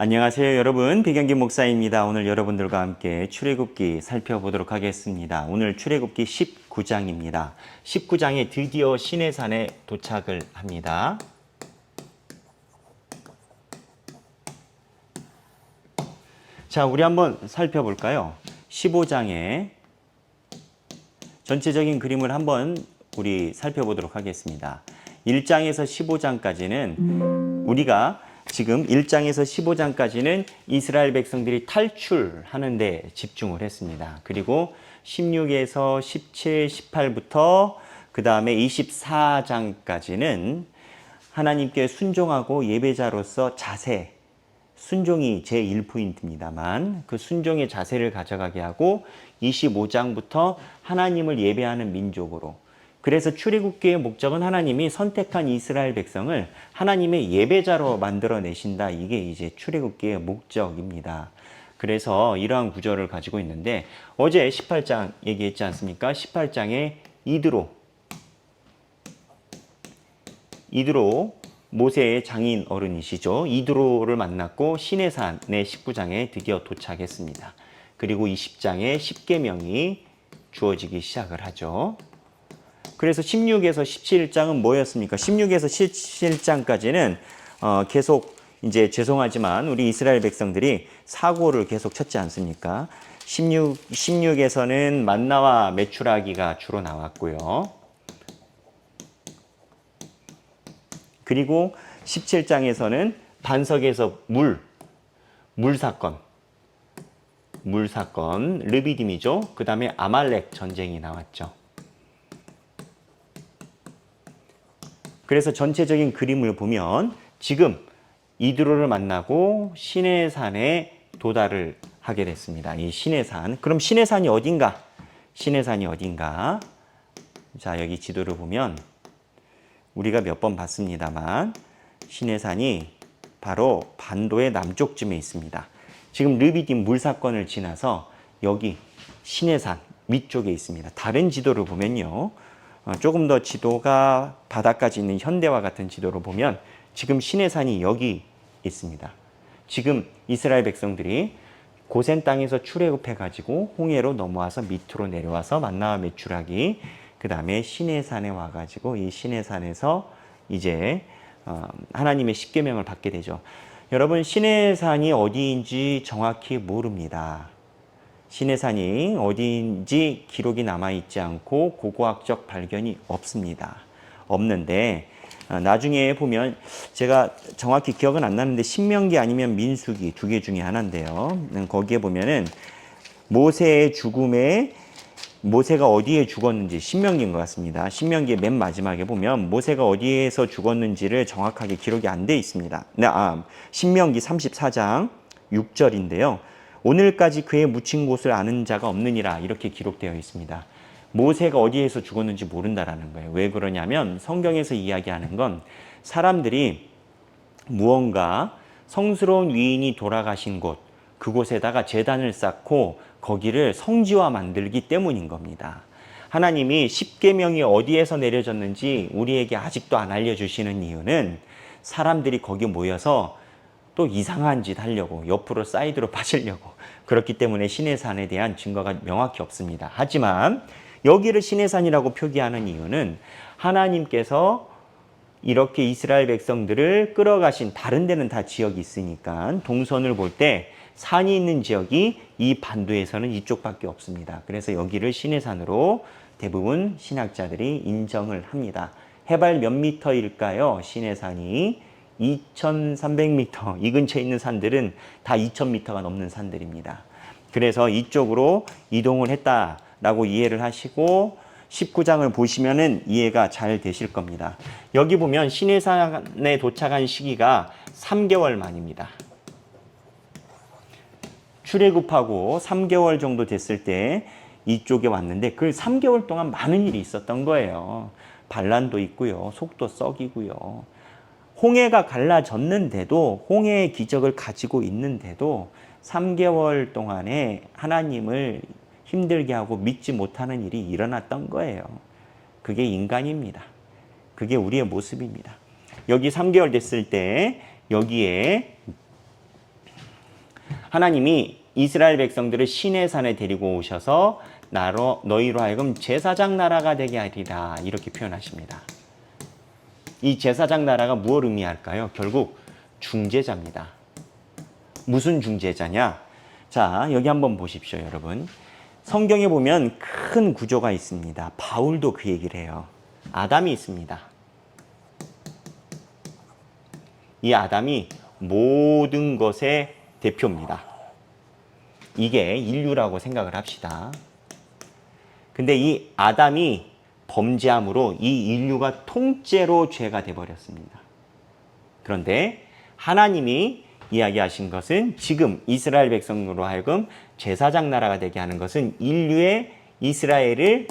안녕하세요 여러분, 백영기 목사입니다. 오늘 여러분들과 함께 출애굽기 살펴보도록 하겠습니다. 오늘 출애굽기 19장입니다. 19장에 드디어 시내산에 도착을 합니다. 자, 우리 한번 살펴볼까요? 15장의 전체적인 그림을 한번 우리 살펴보도록 하겠습니다. 1장에서 15장까지는 우리가 지금 1장에서 15장까지는 이스라엘 백성들이 탈출하는 데 집중을 했습니다. 그리고 16에서 17, 18부터 그 다음에 24장까지는 하나님께 순종하고 예배자로서 자세, 순종이 제1포인트입니다만 그 순종의 자세를 가져가게 하고 25장부터 하나님을 예배하는 민족으로, 그래서 출애굽기의 목적은 하나님이 선택한 이스라엘 백성을 하나님의 예배자로 만들어내신다. 이게 이제 출애굽기의 목적입니다. 그래서 이러한 구절을 가지고 있는데 어제 18장 얘기했지 않습니까? 18장에 이드로 모세의 장인 어른이시죠. 이드로를 만났고 시내산의 19장에 드디어 도착했습니다. 그리고 20장에 십계명이 주어지기 시작을 하죠. 그래서 16에서 17장은 뭐였습니까? 16에서 17장까지는 계속 이제 죄송하지만 우리 이스라엘 백성들이 사고를 계속 쳤지 않습니까? 16에서는 만나와 메추라기가 주로 나왔고요. 그리고 17장에서는 반석에서 물 사건, 르비딤이죠. 그 다음에 아말렉 전쟁이 나왔죠. 그래서 전체적인 그림을 보면 지금 이드로를 만나고 시내산에 도달을 하게 됐습니다. 이 시내산. 그럼 시내산이 어딘가? 자, 여기 지도를 보면 우리가 몇 번 봤습니다만 시내산이 바로 반도의 남쪽쯤에 있습니다. 지금 르비딤 물 사건을 지나서 여기 시내산 밑쪽에 있습니다. 다른 지도를 보면요. 조금 더 지도가 바다까지 있는 현대와 같은 지도를 보면 지금 시내산이 여기 있습니다. 지금 이스라엘 백성들이 고센 땅에서 출애굽해가지고 홍해로 넘어와서 밑으로 내려와서 만나와 메추라기, 그 다음에 시내산에 와가지고 이 시내산에서 이제 하나님의 십계명을 받게 되죠. 여러분, 시내산이 어디인지 정확히 모릅니다. 시내산이 어디인지 기록이 남아있지 않고 고고학적 발견이 없는데 나중에 보면 제가 정확히 기억은 안 나는데 신명기 아니면 민수기 두 개 중에 하나인데요. 거기에 보면은 모세의 죽음에 모세가 어디에 죽었는지 신명기인 것 같습니다. 신명기의 맨 마지막에 보면 모세가 어디에서 죽었는지를 정확하게 기록이 안 돼 있습니다. 신명기 34장 6절인데요. 오늘까지 그의 묻힌 곳을 아는 자가 없느니라, 이렇게 기록되어 있습니다. 모세가 어디에서 죽었는지 모른다라는 거예요. 왜 그러냐면 성경에서 이야기하는 건 사람들이 무언가 성스러운 위인이 돌아가신 곳, 그곳에다가 제단을 쌓고 거기를 성지화 만들기 때문인 겁니다. 하나님이 십계명이 어디에서 내려졌는지 우리에게 아직도 안 알려주시는 이유는 사람들이 거기 모여서 또 이상한 짓 하려고, 옆으로 사이드로 빠지려고 그렇기 때문에 시내산에 대한 증거가 명확히 없습니다. 하지만 여기를 시내산이라고 표기하는 이유는 하나님께서 이렇게 이스라엘 백성들을 끌어가신, 다른 데는 다 지역이 있으니까 동선을 볼 때 산이 있는 지역이 이 반도에서는 이쪽밖에 없습니다. 그래서 여기를 시내산으로 대부분 신학자들이 인정을 합니다. 해발 몇 미터일까요? 시내산이 2300m, 이 근처에 있는 산들은 다 2000m가 넘는 산들입니다. 그래서 이쪽으로 이동을 했다라고 이해를 하시고 19장을 보시면은 이해가 잘 되실 겁니다. 여기 보면 시내산에 도착한 시기가 3개월 만입니다. 출애굽하고 3개월 정도 됐을 때 이쪽에 왔는데 그 3개월 동안 많은 일이 있었던 거예요. 반란도 있고요. 속도 썩이고요. 홍해가 갈라졌는데도, 홍해의 기적을 가지고 있는데도 3개월 동안에 하나님을 힘들게 하고 믿지 못하는 일이 일어났던 거예요. 그게 인간입니다. 그게 우리의 모습입니다. 여기 3개월 됐을 때 여기에 하나님이 이스라엘 백성들을 시내산에 데리고 오셔서 너희로 하여금 제사장 나라가 되게 하리라 이렇게 표현하십니다. 이 제사장 나라가 무엇을 의미할까요? 결국 중재자입니다. 무슨 중재자냐? 자, 여기 한번 보십시오, 여러분. 성경에 보면 큰 구조가 있습니다. 바울도 그 얘기를 해요. 아담이 있습니다. 이 아담이 모든 것의 대표입니다. 이게 인류라고 생각을 합시다. 근데 이 아담이 범죄함으로 이 인류가 통째로 죄가 돼버렸습니다. 그런데 하나님이 이야기하신 것은 지금 이스라엘 백성으로 하여금 제사장 나라가 되게 하는 것은 인류의 이스라엘을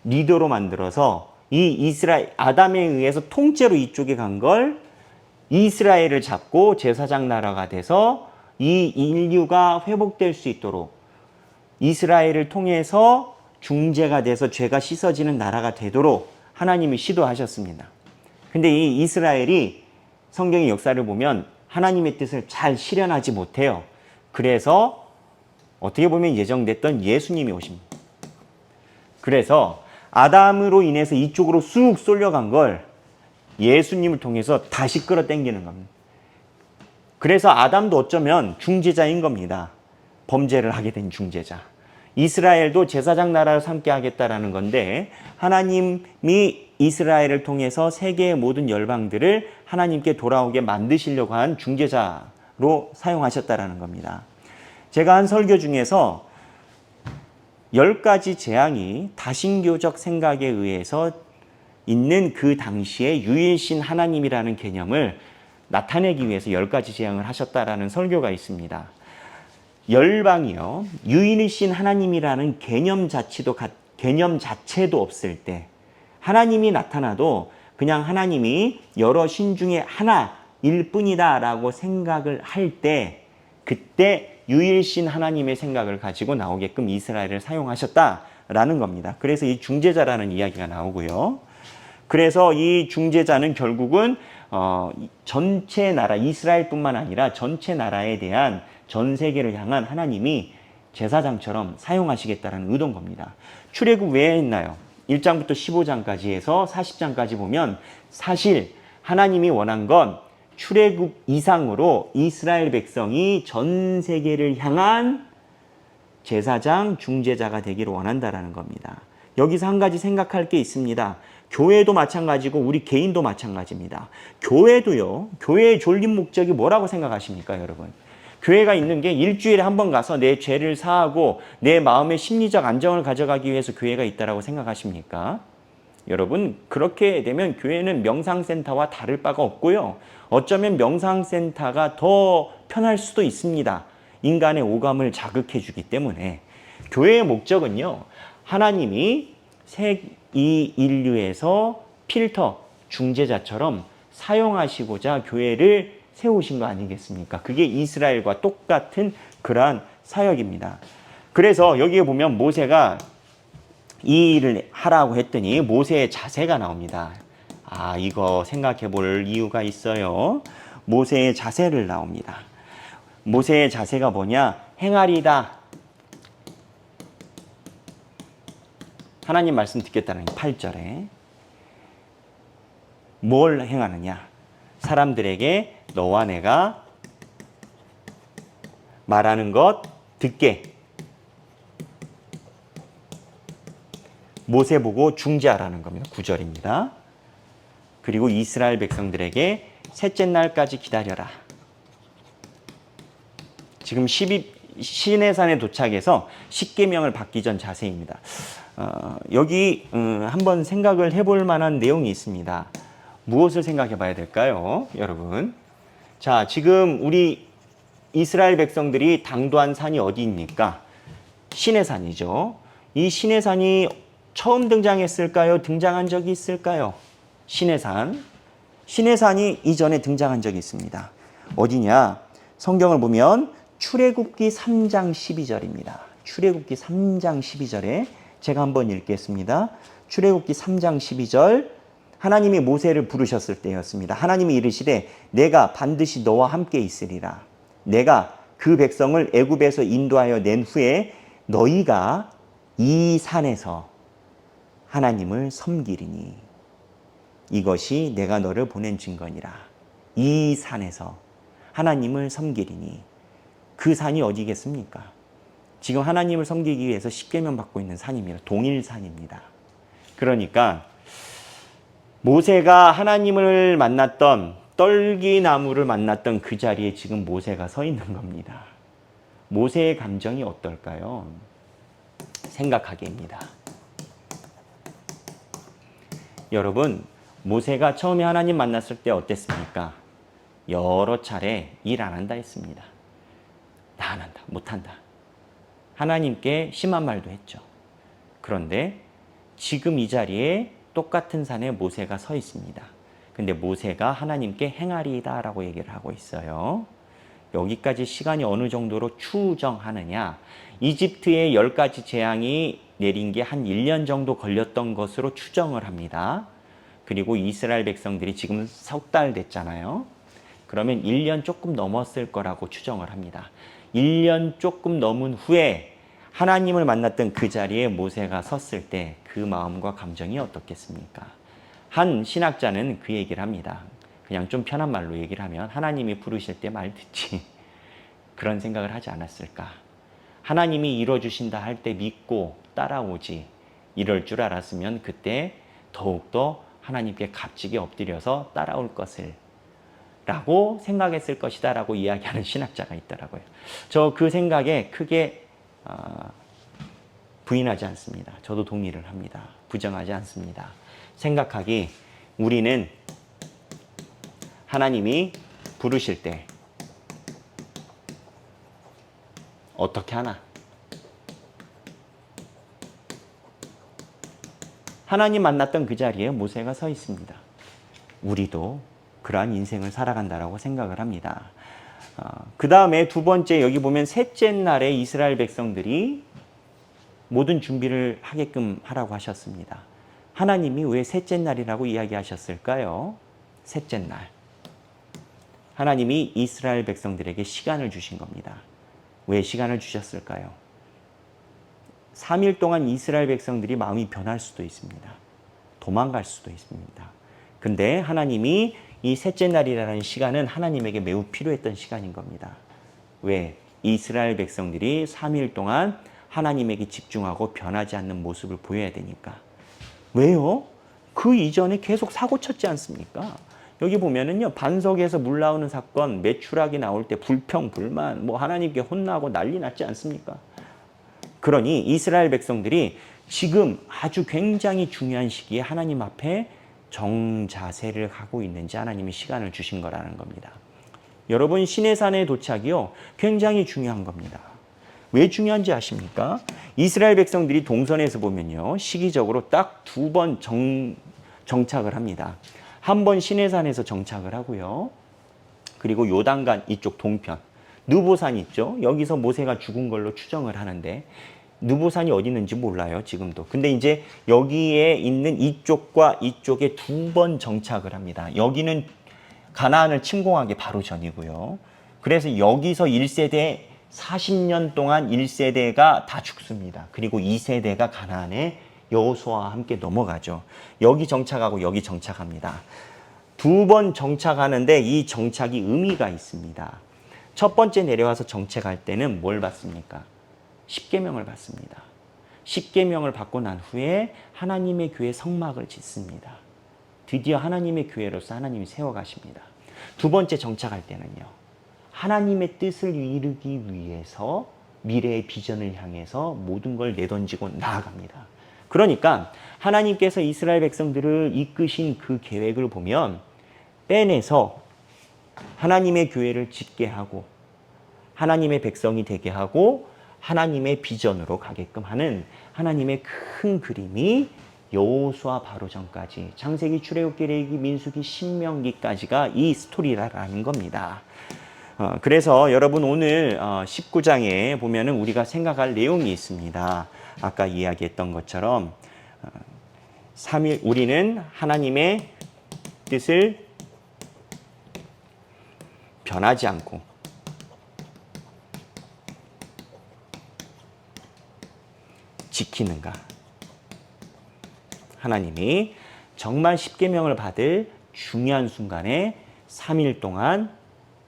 리더로 만들어서 이 아담에 의해서 통째로 이쪽에 간 걸 이스라엘을 잡고 제사장 나라가 돼서 이 인류가 회복될 수 있도록 이스라엘을 통해서 중재가 돼서 죄가 씻어지는 나라가 되도록 하나님이 시도하셨습니다. 근데 이 이스라엘이 성경의 역사를 보면 하나님의 뜻을 잘 실현하지 못해요. 그래서 어떻게 보면 예정됐던 예수님이 오십니다. 그래서 아담으로 인해서 이쪽으로 쑥 쏠려간 걸 예수님을 통해서 다시 끌어당기는 겁니다. 그래서 아담도 어쩌면 중재자인 겁니다. 범죄를 하게 된 중재자. 이스라엘도 제사장 나라를 삼게 하겠다라는 건데 하나님이 이스라엘을 통해서 세계의 모든 열방들을 하나님께 돌아오게 만드시려고 한 중재자로 사용하셨다라는 겁니다. 제가 한 설교 중에서 10가지 재앙이 다신교적 생각에 의해서 있는 그 당시에 유일신 하나님이라는 개념을 나타내기 위해서 10가지 재앙을 하셨다라는 설교가 있습니다. 열방이요, 유일신 하나님이라는 개념 자체도 없을 때 하나님이 나타나도 그냥 하나님이 여러 신 중에 하나일 뿐이다 라고 생각을 할 때 그때 유일신 하나님의 생각을 가지고 나오게끔 이스라엘을 사용하셨다라는 겁니다. 그래서 이 중재자라는 이야기가 나오고요. 그래서 이 중재자는 결국은 전체 나라, 이스라엘뿐만 아니라 전체 나라에 대한 전 세계를 향한 하나님이 제사장처럼 사용하시겠다는 의도인 겁니다. 출애굽 왜 했나요? 1장부터 15장까지 해서 40장까지 보면 사실 하나님이 원한 건 출애굽 이상으로 이스라엘 백성이 전 세계를 향한 제사장, 중재자가 되기를 원한다라는 겁니다. 여기서 한 가지 생각할 게 있습니다. 교회도 마찬가지고 우리 개인도 마찬가지입니다. 교회도요, 교회의 졸린 목적이 뭐라고 생각하십니까, 여러분? 교회가 있는 게 일주일에 한 번 가서 내 죄를 사하고 내 마음의 심리적 안정을 가져가기 위해서 교회가 있다라고 생각하십니까? 여러분, 그렇게 되면 교회는 명상센터와 다를 바가 없고요. 어쩌면 명상센터가 더 편할 수도 있습니다. 인간의 오감을 자극해 주기 때문에. 교회의 목적은요, 하나님이 이 인류에서 필터, 중재자처럼 사용하시고자 교회를 세우신 거 아니겠습니까? 그게 이스라엘과 똑같은 그러한 사역입니다. 그래서 여기에 보면 모세가 이 일을 하라고 했더니 모세의 자세가 나옵니다. 아, 이거 생각해 볼 이유가 있어요. 모세의 자세를 나옵니다. 모세의 자세가 뭐냐? 행하리다. 하나님 말씀 듣겠다는 게 8절에 뭘 행하느냐? 사람들에게 너와 내가 말하는 것 듣게. 모세 보고 중재하라는 겁니다. 9절입니다. 그리고 이스라엘 백성들에게 셋째 날까지 기다려라. 지금 시내산에 도착해서 십계명을 받기 전 자세입니다. 여기 한번 생각을 해볼 만한 내용이 있습니다. 무엇을 생각해 봐야 될까요, 여러분? 자, 지금 우리 이스라엘 백성들이 당도한 산이 어디입니까? 시내산이죠. 이 시내산이 처음 등장했을까요? 등장한 적이 있을까요? 시내산. 시내산이 이전에 등장한 적이 있습니다. 어디냐? 성경을 보면 출애굽기 3장 12절입니다. 출애굽기 3장 12절에 제가 한번 읽겠습니다. 출애굽기 3장 12절 하나님이 모세를 부르셨을 때였습니다. 하나님이 이르시되 내가 반드시 너와 함께 있으리라. 내가 그 백성을 애굽에서 인도하여 낸 후에 너희가 이 산에서 하나님을 섬기리니 이것이 내가 너를 보낸 증거니라. 이 산에서 하나님을 섬기리니 그 산이 어디겠습니까? 지금 하나님을 섬기기 위해서 십계명 받고 있는 산입니다. 동일산입니다. 그러니까 모세가 하나님을 만났던 떨기나무를 만났던 그 자리에 지금 모세가 서 있는 겁니다. 모세의 감정이 어떨까요? 생각하기입니다. 여러분, 모세가 처음에 하나님 만났을 때 어땠습니까? 여러 차례 일 안 한다 했습니다. 나 안 한다, 못한다. 하나님께 심한 말도 했죠. 그런데 지금 이 자리에 똑같은 산에 모세가 서 있습니다. 근데 모세가 하나님께 행하리이다 라고 얘기를 하고 있어요. 여기까지 시간이 어느 정도로 추정하느냐. 이집트의 10가지 재앙이 내린 게 한 1년 정도 걸렸던 것으로 추정을 합니다. 그리고 이스라엘 백성들이 지금 석 달 됐잖아요. 그러면 1년 조금 넘었을 거라고 추정을 합니다. 1년 조금 넘은 후에 하나님을 만났던 그 자리에 모세가 섰을 때 그 마음과 감정이 어떻겠습니까? 한 신학자는 그 얘기를 합니다. 그냥 좀 편한 말로 얘기를 하면 하나님이 부르실 때 말 듣지. 그런 생각을 하지 않았을까? 하나님이 이뤄주신다 할 때 믿고 따라오지. 이럴 줄 알았으면 그때 더욱더 하나님께 값지게 엎드려서 따라올 것을 라고 생각했을 것이다 라고 이야기하는 신학자가 있더라고요. 저 그 생각에 크게 부인하지 않습니다. 저도 동의를 합니다. 부정하지 않습니다. 생각하기, 우리는 하나님이 부르실 때 어떻게 하나? 하나님 만났던 그 자리에 모세가 서 있습니다. 우리도 그러한 인생을 살아간다라고 생각을 합니다. 그 다음에 두 번째, 여기 보면 셋째 날에 이스라엘 백성들이 모든 준비를 하게끔 하라고 하셨습니다. 하나님이 왜 셋째 날이라고 이야기하셨을까요? 셋째 날. 하나님이 이스라엘 백성들에게 시간을 주신 겁니다. 왜 시간을 주셨을까요? 3일 동안 이스라엘 백성들이 마음이 변할 수도 있습니다. 도망갈 수도 있습니다. 근데 하나님이 이 셋째 날이라는 시간은 하나님에게 매우 필요했던 시간인 겁니다. 왜? 이스라엘 백성들이 3일 동안 하나님에게 집중하고 변하지 않는 모습을 보여야 되니까. 왜요? 그 이전에 계속 사고 쳤지 않습니까? 여기 보면은요, 반석에서 물 나오는 사건, 메추라기 나올 때 불평, 불만, 하나님께 혼나고 난리 났지 않습니까? 그러니 이스라엘 백성들이 지금 아주 굉장히 중요한 시기에 하나님 앞에 정자세를 하고 있는지 하나님이 시간을 주신 거라는 겁니다. 여러분, 시내산의 도착이요, 굉장히 중요한 겁니다. 왜 중요한지 아십니까? 이스라엘 백성들이 동선에서 보면요, 시기적으로 딱 2번 정착을 합니다. 한 번 시내산에서 정착을 하고요. 그리고 요단강 이쪽 동편, 느보산 있죠? 여기서 모세가 죽은 걸로 추정을 하는데 느보산이 어디 있는지 몰라요, 지금도. 근데 이제 여기에 있는 이쪽과 이쪽에 2번 정착을 합니다. 여기는 가나안을 침공하기 바로 전이고요. 그래서 여기서 1세대 40년 동안 1세대가 다 죽습니다. 그리고 2세대가 가나안에 여호수아와 함께 넘어가죠. 여기 정착하고 여기 정착합니다. 2번 정착하는데 이 정착이 의미가 있습니다. 첫 번째 내려와서 정착할 때는 뭘 받습니까? 십계명을 받습니다. 십계명을 받고 난 후에 하나님의 교회 성막을 짓습니다. 드디어 하나님의 교회로서 하나님이 세워가십니다. 두 번째 정착할 때는요, 하나님의 뜻을 이루기 위해서 미래의 비전을 향해서 모든 걸 내던지고 나아갑니다. 그러니까 하나님께서 이스라엘 백성들을 이끄신 그 계획을 보면 빼내서 하나님의 교회를 짓게 하고 하나님의 백성이 되게 하고 하나님의 비전으로 가게끔 하는 하나님의 큰 그림이 여호수아 바로 전까지 창세기, 출애굽기, 레위기, 민수기, 신명기까지가 이 스토리라는 겁니다. 그래서 여러분 오늘 19장에 보면은 우리가 생각할 내용이 있습니다. 아까 이야기했던 것처럼 3일 우리는 하나님의 뜻을 변하지 않고 지키는가? 하나님이 정말 십계명을 받을 중요한 순간에 3일 동안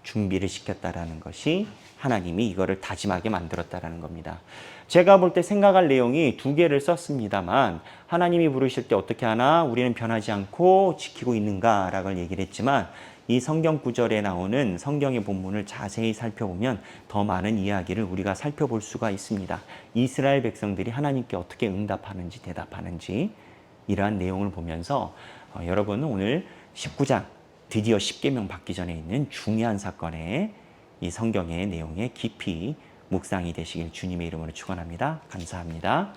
준비를 시켰다라는 것이 하나님이 이거를 다짐하게 만들었다라는 겁니다. 제가 볼 때 생각할 내용이 두 개를 썼습니다만 하나님이 부르실 때 어떻게 하나 우리는 변하지 않고 지키고 있는가라고 얘기를 했지만 이 성경 구절에 나오는 성경의 본문을 자세히 살펴보면 더 많은 이야기를 우리가 살펴볼 수가 있습니다. 이스라엘 백성들이 하나님께 어떻게 응답하는지 대답하는지 이러한 내용을 보면서 여러분은 오늘 19장 드디어 십계명 받기 전에 있는 중요한 사건에 이 성경의 내용에 깊이 묵상이 되시길 주님의 이름으로 축원합니다. 감사합니다.